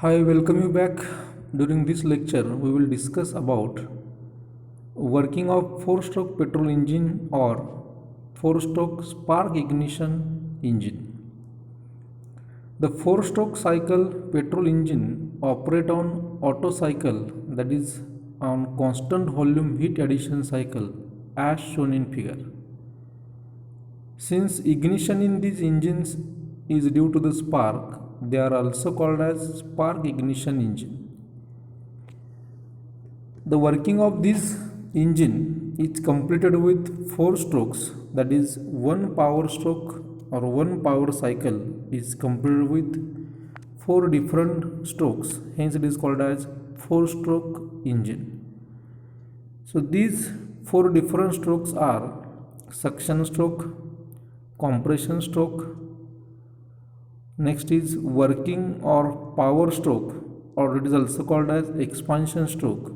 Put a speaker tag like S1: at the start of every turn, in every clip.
S1: Hi, welcome you back. During this lecture, we will discuss about working of four-stroke petrol engine or four-stroke spark ignition engine. The four-stroke cycle petrol engine operate on Otto cycle, that is on constant volume heat addition cycle as shown in figure. Since ignition in these engines is due to the spark, they are also called as spark ignition engine. The working of this engine is completed with four strokes, that is, one power stroke or one power cycle is completed with four different strokes, hence, it is called as four stroke engine. So, these four different strokes are suction stroke, compression stroke, next is working or power stroke, or it is also called as expansion stroke,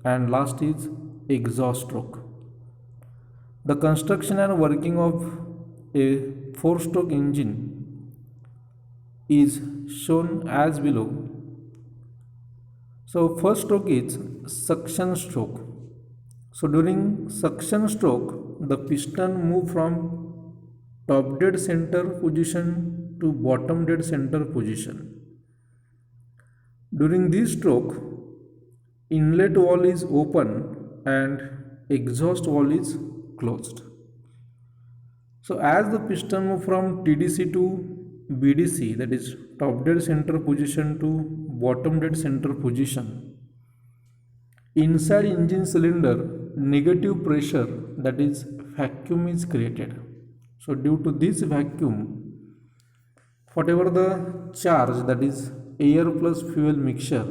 S1: and last is exhaust stroke. The construction and working of a four stroke engine is shown as below. So, first stroke is suction stroke. So, during suction stroke, the piston move from top dead center position to bottom dead center position. During this stroke, inlet valve is open and exhaust valve is closed. So as the piston move from TDC to BDC, that is top dead center position to bottom dead center position, inside engine cylinder negative pressure, that is vacuum, is created. So due to this vacuum, whatever the charge, that is air plus fuel mixture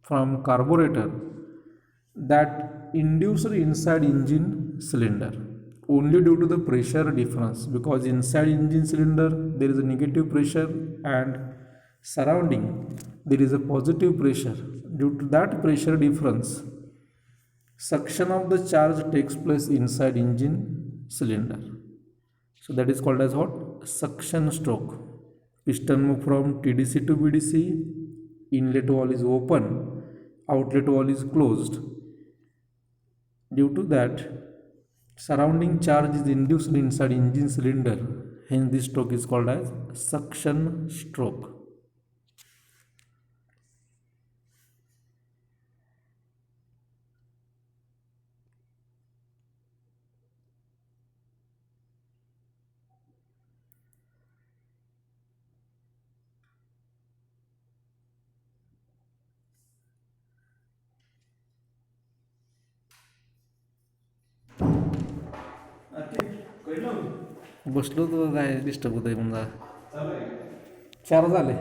S1: from carburetor, that induced inside engine cylinder only due to the pressure difference, because inside engine cylinder there is a negative pressure and surrounding there is a positive pressure. Due to that pressure difference, suction of the charge takes place inside engine cylinder. So that is called as what? Suction stroke. Piston move from TDC to BDC, inlet valve is open, outlet valve is closed. Due to that, surrounding charge is induced inside engine cylinder, hence this stroke is called as suction stroke. बसलो तर काय disturb होत आहे म्हणजे चार झाले.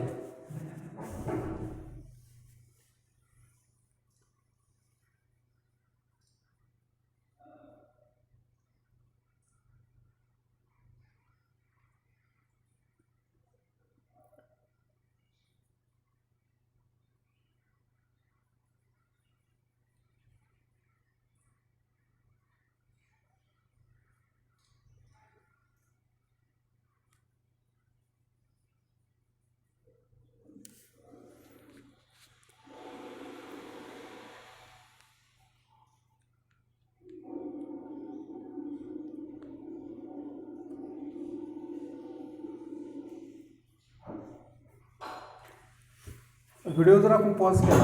S1: Video जर आपण पॉज केला,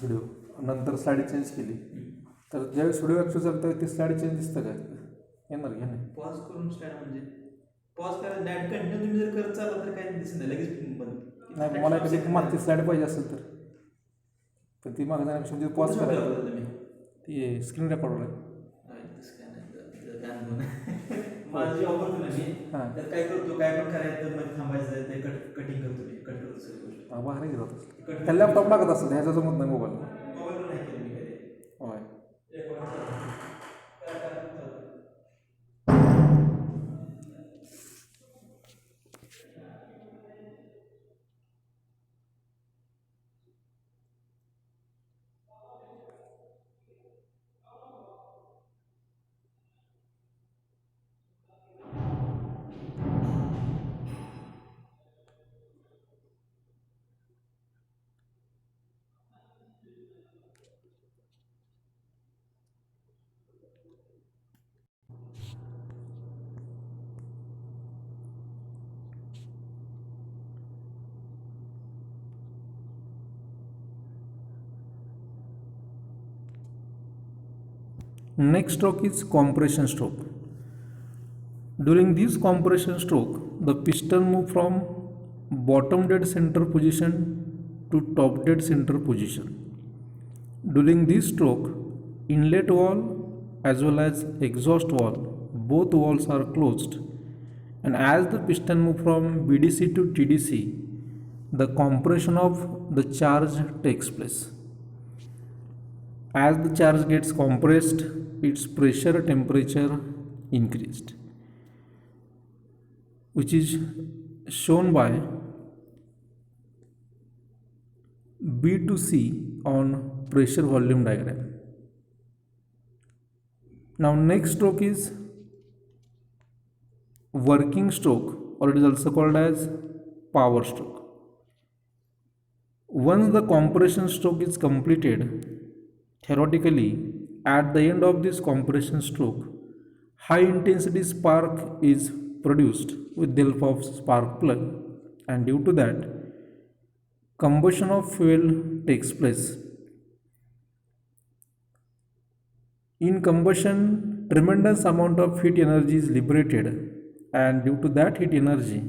S1: व्हिडिओ नंतर स्लाईड चेंज केली, तर ज्यावेळेस व्हिडिओ ॲक्च्युअली चालतं ते स्लाईड चेंज दिसतं का? येणार घ्या नाही.
S2: पॉज करून स्टार्ट म्हणजे पॉज करा, डायरेक्ट कंटिन्यू तुम्ही जर करत चालला तर काही दिसत नाही, लगेच बंद.
S1: नाही, मला कधी मागची स्लाईड पाहिजे असेल तर ती मागं जाण्यापेक्षा पॉज करायला
S2: तुम्ही
S1: ती स्क्रीन रेकॉर्डर आहे.
S2: माझी ऑफर तुला मी तर काय करतो, काय पण करायचं मध्ये थांबायचं ते कटिंग करतो, मी कट करतो सगळी गोष्ट.
S1: बाहेर गेलो त्या लॅपटॉप लागत असेल, ह्याचा जमत नाही मोबाईल.
S2: मोबाईलवर नाही केलं मी कधी.
S1: होय. Next stroke is compression stroke. During this compression stroke, the piston move from bottom dead center position to top dead center position. During this stroke, inlet valve as well as exhaust valve, both valves are closed, and as the piston move from BDC to TDC, the compression of the charge takes place. As the charge gets compressed, its pressure temperature increased, which is shown by B to C on pressure volume diagram. Now next stroke is working stroke, or it is also called as power stroke. Once the compression stroke is completed, theoretically at the end of this compression stroke, high intensity spark is produced with the help of spark plug, and due to that combustion of fuel takes place. In combustion, tremendous amount of heat energy is liberated, and due to that heat energy,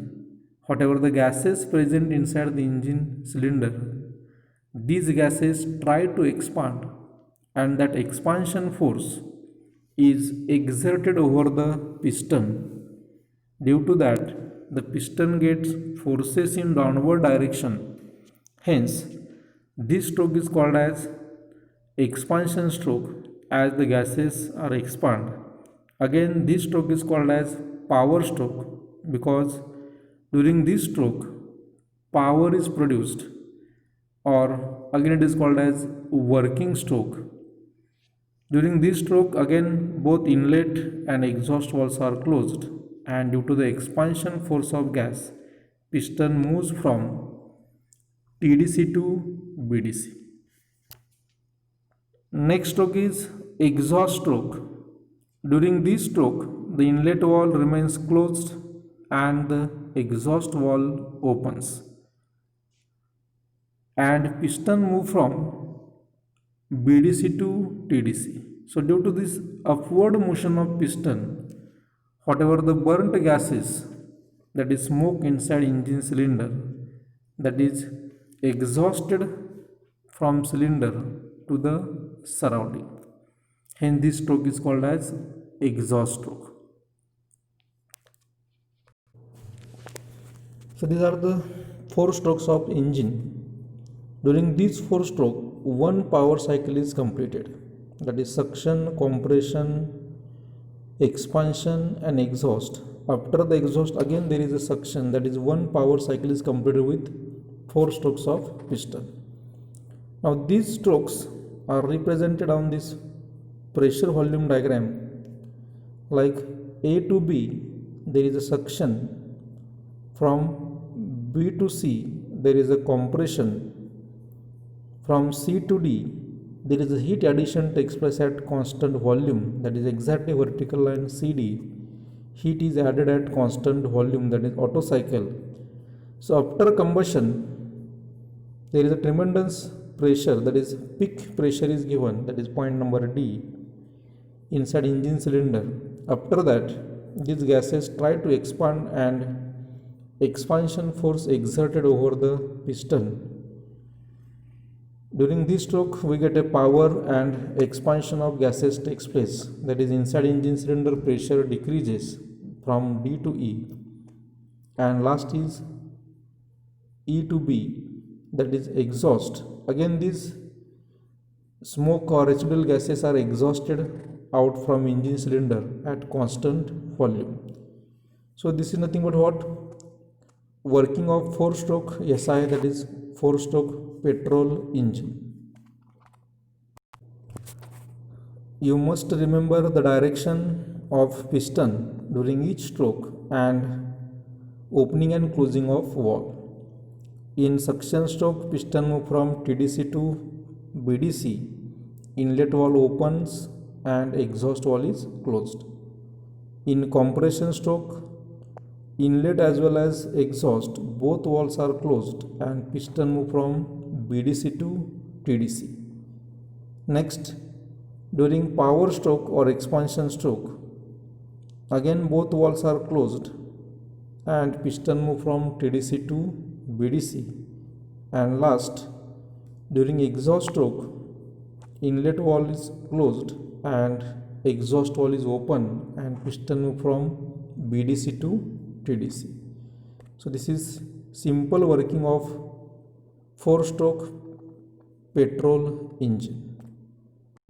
S1: whatever the gases present inside the engine cylinder, these gases try to expand, and that expansion force is exerted over the piston. Due to that, the piston gets forces in downward direction. Hence, this stroke is called as expansion stroke, as the gases are expand. Again, this stroke is called as power stroke because during this stroke power is produced, or again it is called as working stroke. During this stroke, again both inlet and exhaust valves are closed, and due to the expansion force of gas, piston moves from TDC to BDC. Next stroke is exhaust stroke. During this stroke, the inlet valve remains closed and the exhaust valve opens, and piston move from BDC to TDC. So due to this upward motion of piston, whatever the burnt gases, that is smoke inside engine cylinder, that is exhausted from cylinder to the surrounding. Hence this stroke is called as exhaust stroke. So these are the 4 strokes of engine. During these 4 strokes, one power cycle is completed, that is suction, compression, expansion and exhaust. After the exhaust, again there is a suction, that is one power cycle is completed with 4 strokes of piston. Now these strokes are represented on this pressure volume diagram. Like A to B, there is a suction. From B to C, there is a compression. From C to D, there is a heat addition takes place at constant volume, that is exactly vertical line CD. Heat is added at constant volume, that is Otto cycle. So after combustion, there is a tremendous pressure, that is peak pressure is given, that is point number D, inside engine cylinder. After that, these gases try to expand, and expansion force exerted over the piston. During this stroke, we get a power and expansion of gases takes place, that is inside engine cylinder pressure decreases from D to E, and last is E to B, that is exhaust. Again these smoke or residual gases are exhausted out from engine cylinder at constant volume. So this is nothing but what? Working of 4-stroke SI, that is 4-stroke petrol engine. You must remember the direction of piston during each stroke and opening and closing of valve. In suction stroke, piston move from TDC to BDC, inlet valve opens and exhaust valve is closed. In compression stroke, inlet as well as exhaust both valves are closed and piston move from BDC to TDC. Next, During power stroke or expansion stroke, again both valves are closed and piston move from TDC to BDC. And last, during exhaust stroke, inlet valve is closed and exhaust valve is open and piston move from BDC to TDC. So this is simple working of 4-stroke petrol engine.